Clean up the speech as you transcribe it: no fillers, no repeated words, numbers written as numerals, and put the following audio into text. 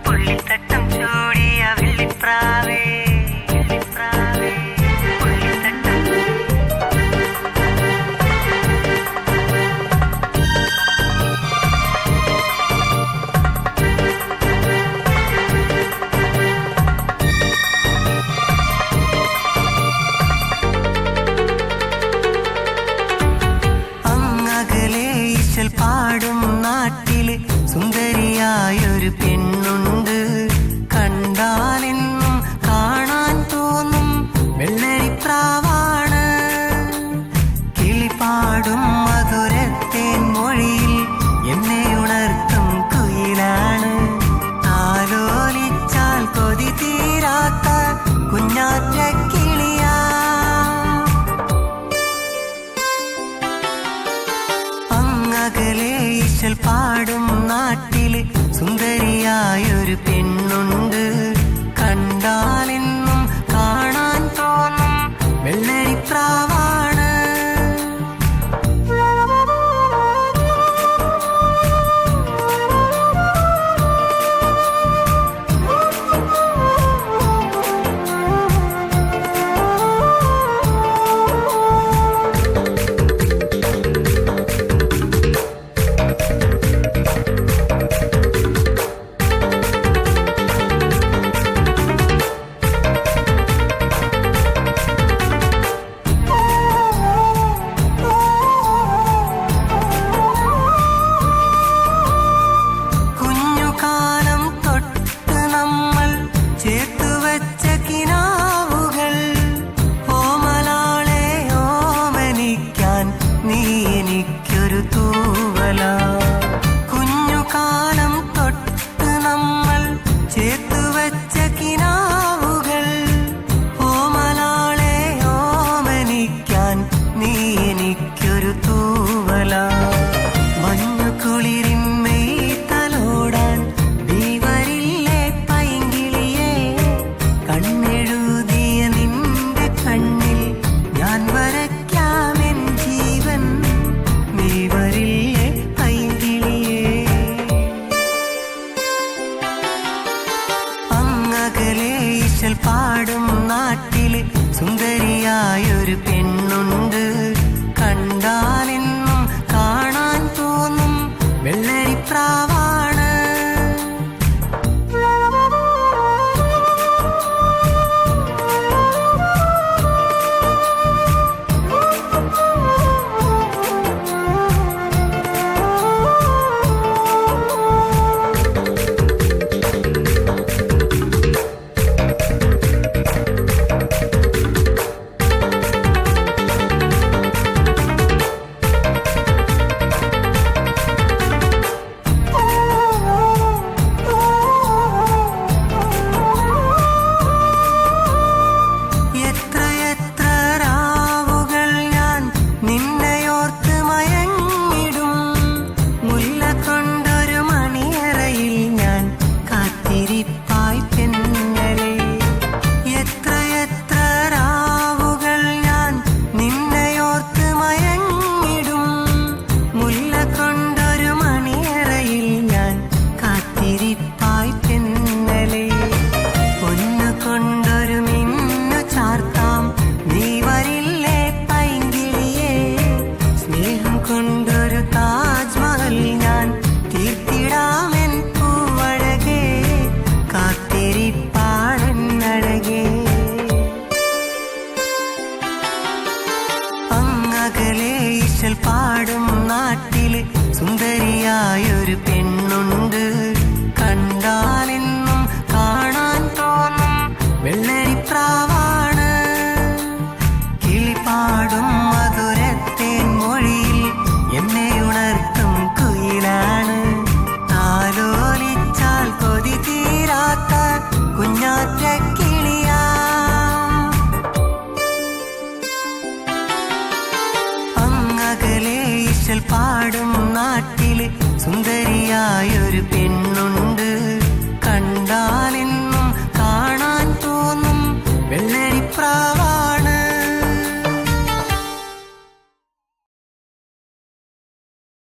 പുള്ളിത്തട്ടം ചൂടിയ വെള്ളിപ്രാവേ പാടും നാട്ടില് സുന്ദരിയായൊരു പെണ്ണുണ്ട്. കണ്ടാലെന്നും കാണാൻ തോന്നും വെള്ളരിപ്രാവാണ്. കിളിപാടും മധുരത്തേൻ മൊഴിയിൽ എന്നെ ഉണർത്തും കുയിലാണ്. താലോലിച്ചാൽ കൊതി തീരാത്ത കുഞ്ഞാറ്റ കിളിയാ. അകലെ ഈശൽ പാടും നാട്ടില് സുന്ദരിയായൊരു പെണ്ണുണ്ട്. കണ്ടാലെന്നും കാണാൻ തോന്നും വെള്ളരിപ്രാവാണ്. പാടും നാട്ടില് സുന്ദരിയായൊരു പെണ്ണുണ്ട്. കണ്ടാലെന്നും കാണാൻ തോന്നും വെള്ളരിപ്രാവാണ്. പാടും നാട്ടില് സുന്ദരിയായൊരു പെണ്ണുണ്ട്. കണ്ടാലെന്നും കാണാൻ തോന്നും വെള്ളരിപ്രാവാണ്. കിളിപാടും മധുരത്തേൻ മൊഴിയിൽ എന്നെ ഉണർത്തും കുയിലാണ്. താലോലിച്ചാൽ കൊതി തീരാത്ത കുഞ്ഞാറ്റ കിളിയാ. പാ